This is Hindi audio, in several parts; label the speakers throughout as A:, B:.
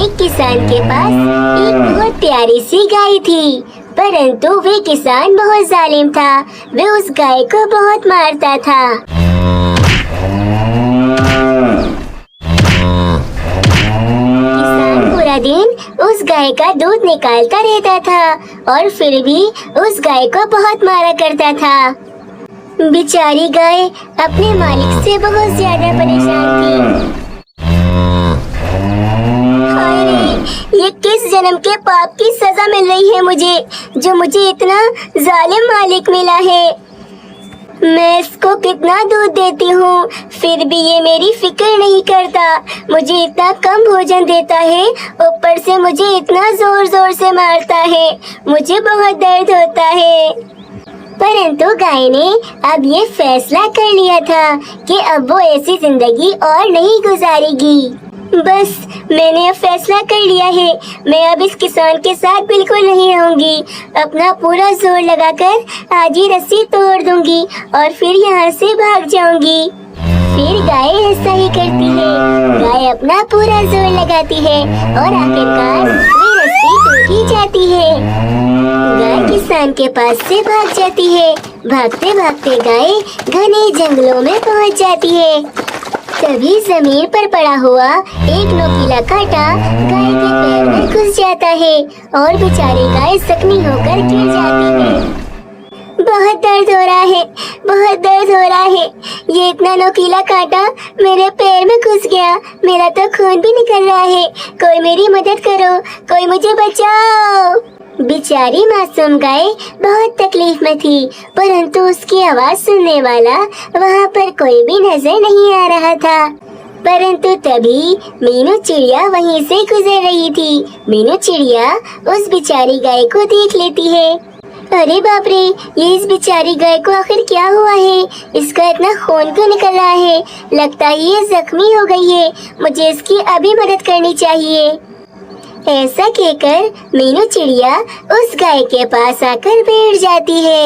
A: एक किसान के पास एक बहुत प्यारी सी गाय थी, परंतु वे किसान बहुत जालिम था। वे उस गाय को बहुत मारता था। किसान पूरा दिन उस गाय का दूध निकालता रहता था और फिर भी उस गाय को बहुत मारा करता था। बेचारी गाय अपने मालिक से बहुत ज्यादा परेशान थी। हाय रे, ये किस जन्म के पाप की सजा मिल रही है मुझे, जो मुझे इतना जालिम मालिक मिला है। मैं इसको कितना दूध देती हूँ, फिर भी ये मेरी फिक्र नहीं करता। मुझे इतना कम भोजन देता है, ऊपर से मुझे इतना जोर जोर से मारता है। मुझे बहुत दर्द होता है। परंतु गाय ने अब ये फैसला कर लिया था कि अब वो ऐसी जिंदगी और नहीं गुजारेगी। बस मैंने अब फैसला कर लिया है, मैं अब इस किसान के साथ बिल्कुल नहीं रहूंगी। अपना पूरा जोर लगाकर आज ही रस्सी तोड़ दूंगी और फिर यहाँ से भाग जाऊंगी। फिर गाय ऐसा ही करती है। गाय अपना पूरा जोर लगाती है और आखिरकार वे रस्सी टूट ही जाती है। गाय किसान के पास से भाग जाती है। भागते भागते गाय घने जंगलों में पहुंच जाती है। तभी जमीन पर पड़ा हुआ एक नुकीला कांटा गाय के पैर में घुस जाता है और बेचारी गाय जख्मी होकर गिर जाती है। बहुत दर्द हो रहा है, बहुत दर्द हो रहा है। ये इतना नुकीला कांटा मेरे पैर में घुस गया, मेरा तो खून भी निकल रहा है। कोई मेरी मदद करो, कोई मुझे बचाओ। बेचारी मासूम गाय बहुत तकलीफ में थी, परंतु उसकी आवाज सुनने वाला वहाँ पर कोई भी नजर नहीं आ रहा था। परंतु तभी मीनू चिड़िया वहीं से गुजर रही थी। मीनू चिड़िया उस बेचारी गाय को देख लेती है। अरे बाप रे, ये इस बेचारी गाय को आखिर क्या हुआ है? इसका इतना खून क्यों निकल रहा है? लगता है ये जख्मी हो गई है। मुझे इसकी अभी मदद करनी चाहिए। ऐसा कहकर मीनू चिड़िया उस गाय के पास आकर बैठ जाती है।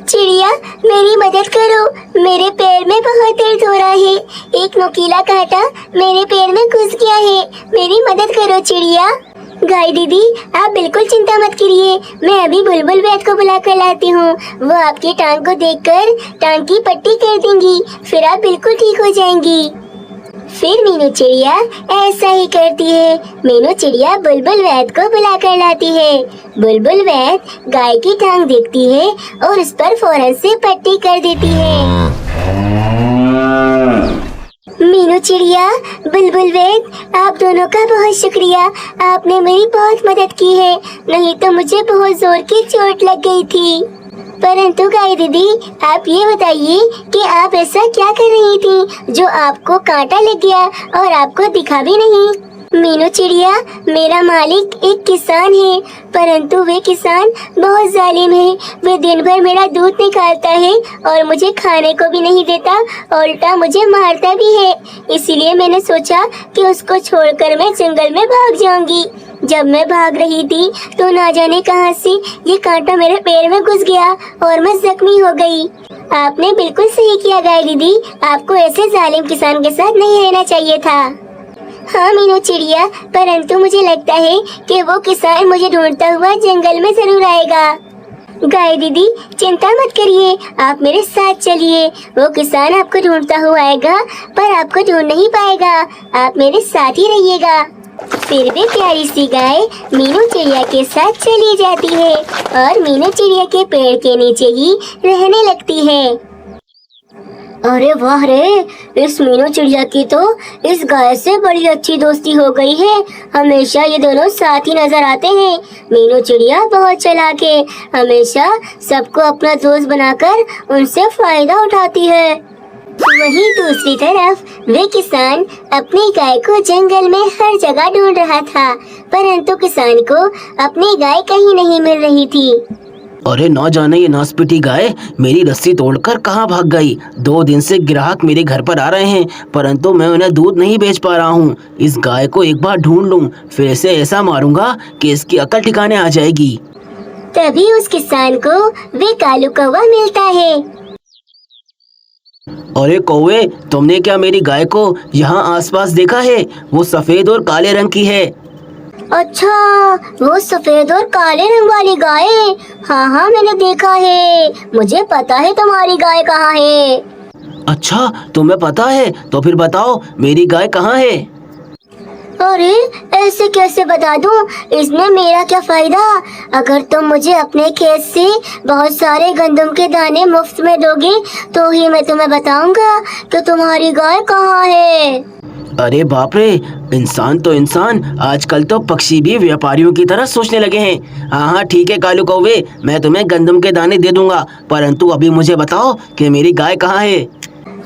A: चिड़िया, मेरी मदद करो, मेरे पैर में बहुत दर्द हो रहा है। एक नुकीला कांटा मेरे पैर में घुस गया है, मेरी मदद करो चिड़िया। गाय दीदी, आप बिल्कुल चिंता मत करिए, मैं अभी बुलबुल वैद को बुला कर लाती हूँ। वो आपकी टांग को देखकर टांग की पट्टी कर देंगी, फिर आप बिल्कुल ठीक हो जाएंगी। फिर मीनू चिड़िया ऐसा ही करती है। मीनू चिड़िया बुलबुल वैद को बुला कर लाती है। बुलबुल वैद गाय की टांग देखती है और उस पर फौरन से पट्टी कर देती है। मीनू चिड़िया, बुलबुल वैद, आप दोनों का बहुत शुक्रिया। आपने मेरी बहुत मदद की है, नहीं तो मुझे बहुत जोर की चोट लग गई थी। परंतु गाय दीदी, आप ये बताइए कि आप ऐसा क्या कर रही थी जो आपको कांटा लग गया और आपको दिखा भी नहीं? मीनू चिड़िया, मेरा मालिक एक किसान है, परंतु वे किसान बहुत जालिम है। वे दिन भर मेरा दूध निकालता है और मुझे खाने को भी नहीं देता, उल्टा मुझे मारता भी है। इसीलिए मैंने सोचा कि उसको छोड़कर मैं जंगल में भाग जाऊंगी। जब मैं भाग रही थी तो ना जाने कहां से ये कांटा मेरे पैर में घुस गया और मैं जख्मी हो गई। आपने बिल्कुल सही किया गाय दीदी, आपको ऐसे जालिम किसान के साथ नहीं रहना चाहिए था। हाँ मीनू चिड़िया, परंतु मुझे लगता है कि वो किसान मुझे ढूंढता हुआ जंगल में जरूर आएगा। गाय दीदी, चिंता मत करिए, आप मेरे साथ चलिए। वो किसान आपको ढूंढता हुआ आएगा, पर आपको ढूंढ नहीं पाएगा। आप मेरे साथ ही रहिएगा। फिर भी प्यारी सी गाय मीनू चिड़िया के साथ चली जाती है और मीनू चिड़िया के पेड़ के नीचे ही रहने लगती है। अरे वाह रे, इस मीनू चिड़िया की तो इस गाय से बड़ी अच्छी दोस्ती हो गई है। हमेशा ये दोनों साथ ही नजर आते हैं। मीनू चिड़िया बहुत चालाक है, हमेशा सबको अपना दोस्त बनाकर उनसे फायदा उठाती है। वहीं दूसरी तरफ वे किसान अपनी गाय को जंगल में हर जगह ढूंढ रहा था, परंतु किसान को अपनी गाय कहीं नहीं मिल रही थी।
B: अरे ना जाने ये नासपीटी गाय मेरी रस्सी तोड़कर कहाँ भाग गई। 2 दिन से ग्राहक मेरे घर पर आ रहे हैं, परंतु मैं उन्हें दूध नहीं बेच पा रहा हूँ। इस गाय को एक बार ढूंढ लूँ, फिर इसे ऐसा मारूंगा कि इसकी अकल ठिकाने आ जाएगी।
A: तभी उस किसान को वे कालू कौवा मिलता है।
B: अरे कौवे, तुमने क्या मेरी गाय को यहाँ आसपास देखा है? वो सफेद और काले रंग की है।
A: अच्छा, वो सफेद और काले रंग वाली गाय। हाँ हाँ, मैंने देखा है। मुझे पता है तुम्हारी गाय कहाँ है।
B: अच्छा, तुम्हें पता है? तो फिर बताओ मेरी गाय कहाँ है?
A: अरे, ऐसे कैसे बता दूं? इसमें मेरा क्या फायदा? अगर तुम मुझे अपने खेत से बहुत सारे गंदम के दाने मुफ्त में दोगे तो ही मैं तुम्हें बताऊंगा कि तुम्हारी गाय कहाँ है।
B: अरे बाप रे, इंसान तो इंसान, आजकल तो पक्षी भी व्यापारियों की तरह सोचने लगे हैं। हाँ हाँ ठीक है कालू कौवे, मैं तुम्हें गंदम के दाने दे दूंगा, परंतु अभी मुझे बताओ कि मेरी गाय कहाँ है।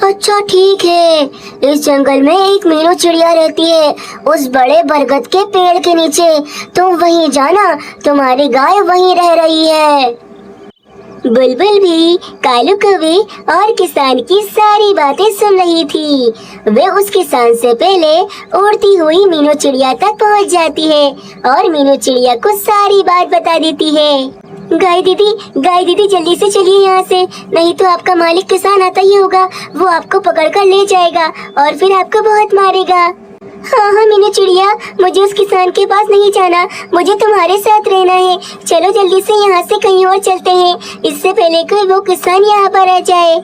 A: अच्छा ठीक है। इस जंगल में एक मीनू चिड़िया रहती है, उस बड़े बरगद के पेड़ के नीचे। तुम वहीं जाना, तुम्हारी गाय वहीं रह रही है। बुलबुल भी कालू कौवे और किसान की सारी बातें सुन रही थी। वे उस किसान से पहले उड़ती हुई मीनू चिड़िया तक पहुंच जाती है और मीनू चिड़िया को सारी बात बता देती है। गाय दीदी जल्दी से चलिए यहाँ से, नहीं तो आपका मालिक किसान आता ही होगा। वो आपको पकड़ कर ले जाएगा और फिर आपको बहुत मारेगा। हाँ हाँ मीनू चिड़िया, मुझे उस किसान के पास नहीं जाना, मुझे तुम्हारे साथ रहना है। चलो जल्दी से यहाँ से कहीं और चलते हैं, इससे पहले कि वो किसान यहाँ पर आ जाए।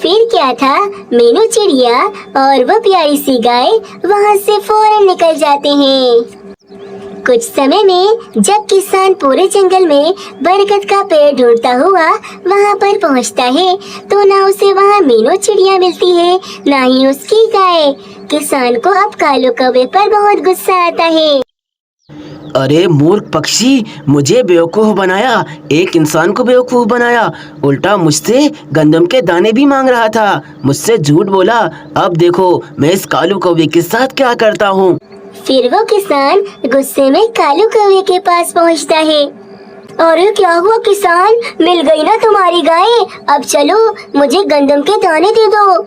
A: फिर क्या था, मीनू चिड़िया और वो प्यारी सी गाय वहाँ से फौरन निकल जाते हैं। कुछ समय में जब किसान पूरे जंगल में बरगद का पेड़ ढूंढता हुआ वहाँ पर पहुँचता है तो ना उसे वहाँ मीनू चिड़िया मिलती है, ना ही उसकी गाय। किसान को अब कालू कौवे पर बहुत गुस्सा आता है।
B: अरे मूर्ख पक्षी, मुझे बेवकूफ बनाया, एक इंसान को बेवकूफ बनाया, उल्टा मुझसे गंदम के दाने भी मांग रहा था, मुझसे झूठ बोला। अब देखो मैं इस कालू कौवे के साथ क्या करता हूँ।
A: फिर वो किसान गुस्से में कालू कौवे के पास पहुंचता है। अरे क्या हुआ किसान, मिल गई ना तुम्हारी गाय? अब चलो, मुझे गंदम के दाने दे दो।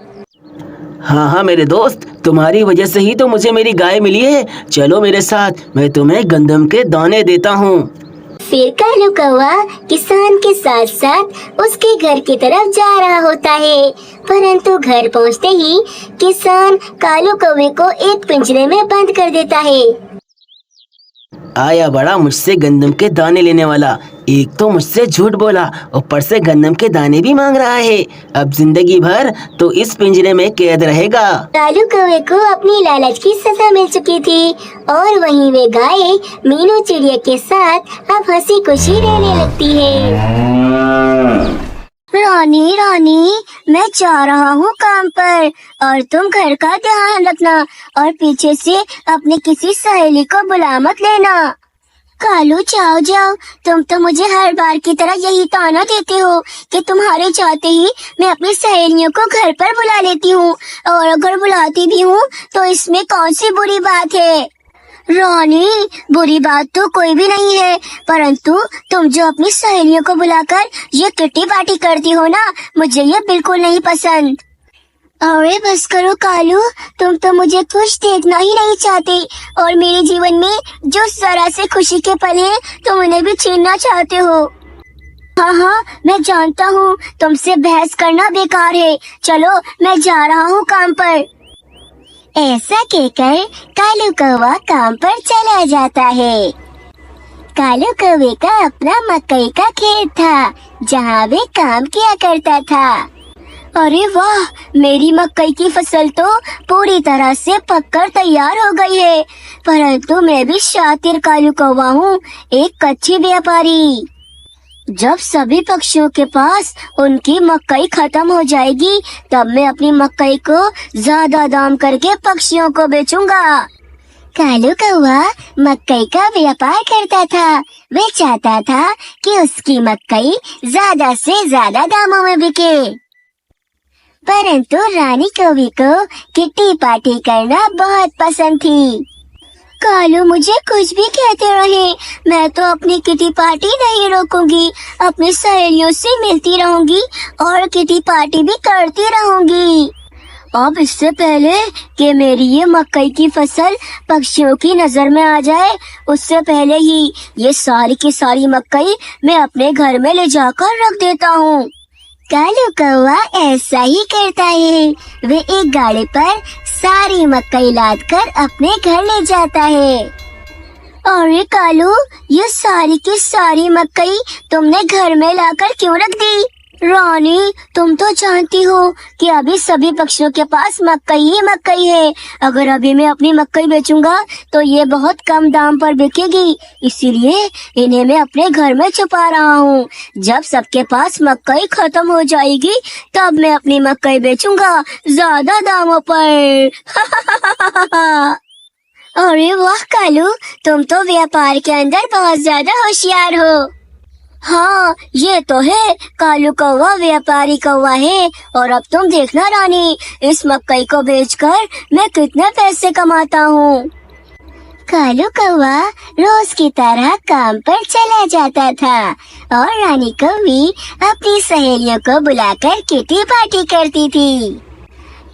B: हाँ हाँ मेरे दोस्त, तुम्हारी वजह से ही तो मुझे मेरी गाय मिली है। चलो मेरे साथ, मैं तुम्हें गंदम के दाने देता हूँ।
A: फिर कालू कौवा किसान के साथ साथ उसके घर की तरफ जा रहा होता है, परंतु घर पहुंचते ही किसान कालू कौवे को एक पिंजरे में बंद कर देता है।
B: आया बड़ा मुझसे गंदम के दाने लेने वाला, एक तो मुझसे झूठ बोला, ऊपर से गंदम के दाने भी मांग रहा है। अब जिंदगी भर तो इस पिंजरे में कैद रहेगा।
A: कालू कौवे को अपनी लालच की सजा मिल चुकी थी और वहीं वे गाय मीनू चिड़िया के साथ अब हंसी खुशी रहने लगती है। रानी, मैं जा रहा हूँ काम पर और तुम घर का ध्यान रखना और पीछे से अपनी किसी सहेली को बुला मत लेना। कालू जाओ, तुम तो मुझे हर बार की तरह यही ताना देते हो कि तुम्हारे जाते ही मैं अपनी सहेलियों को घर पर बुला लेती हूँ, और अगर बुलाती भी हूँ तो इसमें कौन सी बुरी बात है? रानी, बुरी बात तो कोई भी नहीं है, परंतु तुम जो अपनी सहेलियों को बुलाकर ये किट्टी पार्टी करती हो ना, मुझे ये बिल्कुल नहीं पसंद। अरे बस करो कालू, तुम तो मुझे खुश देखना ही नहीं चाहते और मेरे जीवन में जो जरा से खुशी के पल हैं तुम उन्हें भी छीनना चाहते हो। हाँ, मैं जानता हूँ तुमसे बहस करना बेकार है। चलो मैं जा रहा हूँ काम पर। ऐसा कहकर कालू कौवा काम पर चला जाता है। कालू कौवे का अपना मकई का खेत था जहाँ वे काम किया करता था। अरे वाह, मेरी मकई की फसल तो पूरी तरह से पककर तैयार हो गई है, परंतु मैं भी शातिर कालू कौवा हूँ, एक कच्ची व्यापारी। जब सभी पक्षियों के पास उनकी मकई खत्म हो जाएगी तब मैं अपनी मकई को ज्यादा दाम करके पक्षियों को बेचूंगा। कालू कौवा मकई का व्यापार करता था। वह चाहता था कि उसकी मकई ज्यादा से ज्यादा दामों में बिके, परंतु रानी कौवी को किट्टी पार्टी करना बहुत पसंद थी। कालू मुझे कुछ भी कहते रहे, मैं तो अपनी किटी पार्टी नहीं रोकूंगी, अपनी सहेलियों से मिलती रहूंगी और किटी पार्टी भी करती रहूंगी। अब इससे पहले कि मेरी ये मकई की फसल पक्षियों की नजर में आ जाए, उससे पहले ही ये सारी की सारी मकई मैं अपने घर में ले जाकर रख देता हूँ। कालू कौवा ऐसा ही करता है। वे एक गाड़ी पर सारी मकई लाद कर अपने घर ले जाता है। अरे कालू, ये सारी की सारी मकई तुमने घर में लाकर क्यों रख दी? रानी, तुम तो जानती हो कि अभी सभी पक्षियों के पास मकई ही मकई है। अगर अभी मैं अपनी मकई बेचूंगा तो ये बहुत कम दाम पर बिकेगी, इसीलिए इन्हें मैं अपने घर में छुपा रहा हूँ। जब सबके पास मकई खत्म हो जाएगी तब मैं अपनी मकई बेचूंगा ज्यादा दामों पर। अरे वाह कालू, तुम तो व्यापार के अंदर बहुत ज्यादा होशियार हो। हाँ, ये तो है, कालू कौवा व्यापारी कौवा है। और अब तुम देखना रानी, इस मकई को बेचकर मैं कितने पैसे कमाता हूँ। कालू कौवा रोज की तरह काम पर चला जाता था और रानी कौवी अपनी सहेलियों को बुलाकर किटी पार्टी करती थी।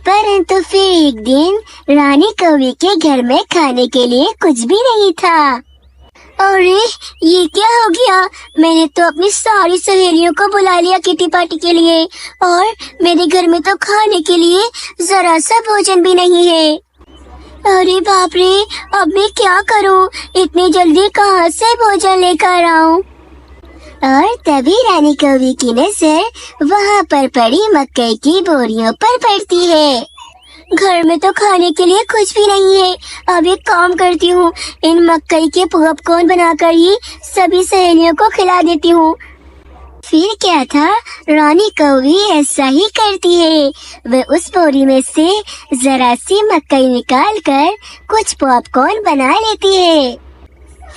A: परंतु फिर एक दिन रानी कौवी के घर में खाने के लिए कुछ भी नहीं था। अरे ये क्या हो गया? मैंने तो अपनी सारी सहेलियों को बुला लिया किटी पार्टी के लिए और मेरे घर में तो खाने के लिए जरा सा भोजन भी नहीं है। अरे बाप रे, अब मैं क्या करूं? इतनी जल्दी कहां से भोजन लेकर आऊं? और तभी रानी कौवी की नजर वहां पर पड़ी मकई की बोरियों पर पड़ती है। घर में तो खाने के लिए कुछ भी नहीं है। अब एक काम करती हूँ, इन मकई के पॉपकॉर्न बनाकर ही सभी सहेलियों को खिला देती हूँ। फिर क्या था, रानी कौवी ऐसा ही करती है। वह उस बोरी में से जरा सी मकई निकाल कर कुछ पॉपकॉर्न बना लेती है।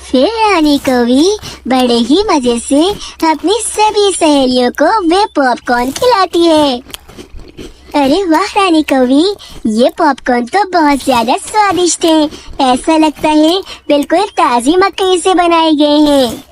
A: फिर रानी कौवी बड़े ही मजे से अपनी सभी सहेलियों को वे पॉपकॉर्न खिलाती है। अरे वाह रानी कौवी, ये पॉपकॉर्न तो बहुत ज्यादा स्वादिष्ट है। ऐसा लगता है बिल्कुल ताजी मकई से बनाए गए हैं।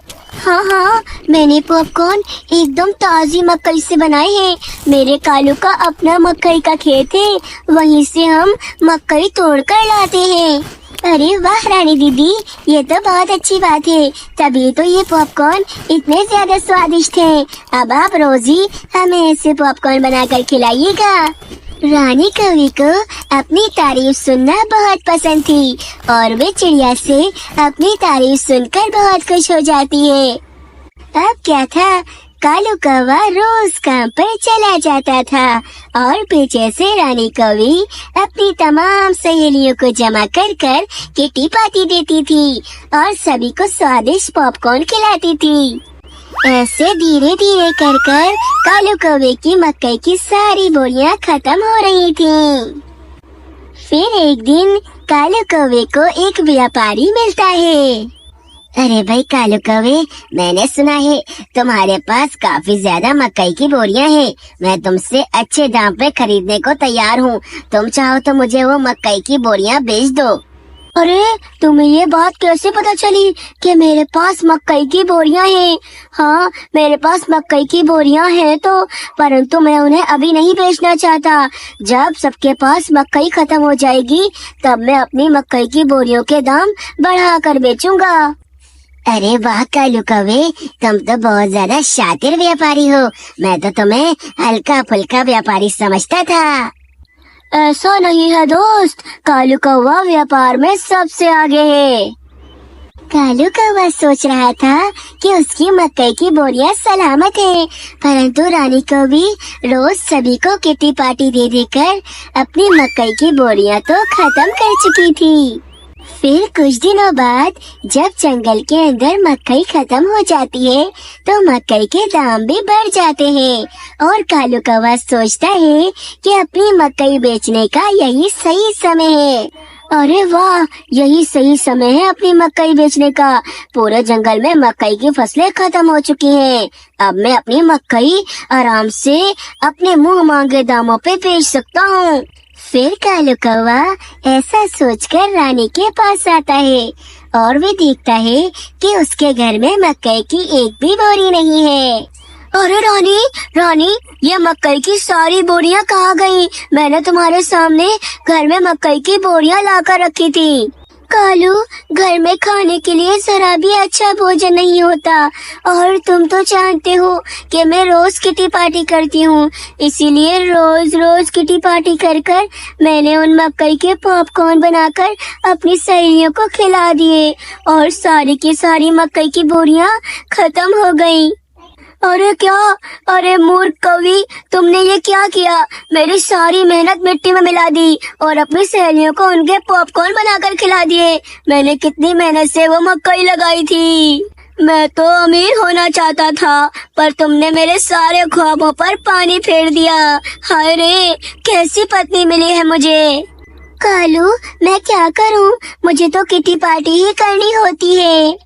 A: हाँ, मैंने पॉपकॉर्न एकदम ताजी मकई से बनाए हैं। मेरे कालू का अपना मकई का खेत है, वहीं से हम मकई तोड़ कर लाते हैं। अरे वाह रानी दीदी, ये तो बहुत अच्छी बात है, तभी तो ये पॉपकॉर्न इतने ज्यादा स्वादिष्ट हैं। अब आप रोज ही हमें ऐसे पॉपकॉर्न बनाकर खिलाइएगा। रानी कौवी को अपनी तारीफ सुनना बहुत पसंद थी और वे चिड़िया से अपनी तारीफ सुनकर बहुत खुश हो जाती है। अब क्या था, कालू कौवा रोज काम पर चला जाता था और पीछे से रानी कौवी अपनी तमाम सहेलियों को जमा कर कर किटी पार्टी देती थी और सभी को स्वादिष्ट पॉपकॉर्न खिलाती थी। ऐसे धीरे धीरे कर कर कालू कौवे की मकई की सारी बोरियां खत्म हो रही थीं। फिर एक दिन कालू कौवे को एक व्यापारी मिलता है। अरे भाई कालू कौवे, मैंने सुना है तुम्हारे पास काफी ज्यादा मकई की बोरियां हैं। मैं तुमसे अच्छे दाम पे खरीदने को तैयार हूँ। तुम चाहो तो मुझे वो मकई की बोरियां बेच दो। अरे तुम्हें ये बात कैसे पता चली कि मेरे पास मकई की बोरियां हैं? हाँ, मेरे पास मकई की बोरियां हैं तो, परंतु मैं उन्हें अभी नहीं बेचना चाहता। जब सबके पास मकई खत्म हो जाएगी तब मैं अपनी मकई की बोरियों के दाम बढ़ा कर बेचूंगा। अरे वाह कालू कौवे, तुम तो बहुत ज्यादा शातिर व्यापारी हो। मैं तो तुम्हें हल्का फुल्का व्यापारी समझता था। ऐसा नहीं है दोस्त, कालू कौवा व्यापार में सबसे आगे है। कालू कौवा सोच रहा था कि उसकी मकई की बोरियां सलामत है, परंतु रानी कौवी रोज सभी को किटी पार्टी दे देकर अपनी मकई की बोरियां तो खत्म कर चुकी थी। फिर कुछ दिनों बाद जब जंगल के अंदर मकई खत्म हो जाती है तो मकई के दाम भी बढ़ जाते हैं और कालू कौवा सोचता है कि अपनी मकई बेचने का यही सही समय है। अरे वाह, यही सही समय है अपनी मकई बेचने का। पूरे जंगल में मकई की फसलें खत्म हो चुकी हैं। अब मैं अपनी मकई आराम से अपने मुंह मांगे दामों पे बेच सकता हूँ। फिर कालू कौवा ऐसा सोचकर रानी के पास आता है और वे देखता है कि उसके घर में मकई की एक भी बोरी नहीं है। अरे रानी, ये मकई की सारी बोरियां कहाँ गई? मैंने तुम्हारे सामने घर में मकई की बोरियां लाकर रखी थी। कालू, घर में खाने के लिए जरा भी अच्छा भोजन नहीं होता और तुम तो जानते हो कि मैं रोज किटी पार्टी करती हूँ। इसीलिए रोज रोज किटी पार्टी कर कर मैंने उन मकई के पॉपकॉर्न बनाकर अपनी सहेलियों को खिला दिए और सारी की सारी मकई की बोरियां खत्म हो गई। अरे क्या, अरे मूर्ख कवि, तुमने ये क्या किया? मेरी सारी मेहनत मिट्टी में मिला दी और अपनी सहेलियों को उनके पॉपकॉर्न बनाकर खिला दिए। मैंने कितनी मेहनत से वो मकई लगाई थी। मैं तो अमीर होना चाहता था, पर तुमने मेरे सारे ख्वाबों पर पानी फेर दिया। हाय रे, कैसी पत्नी मिली है मुझे। कालू, मैं क्या करूं? मुझे तो किटी पार्टी ही करनी होती है।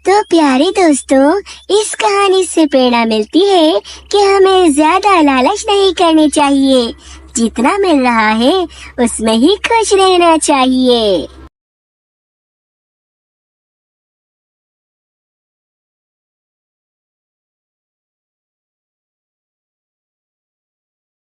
A: तो प्यारे दोस्तों, इस कहानी से प्रेरणा मिलती है कि हमें ज्यादा लालच नहीं करनी चाहिए। जितना मिल रहा है उसमें ही खुश रहना चाहिए।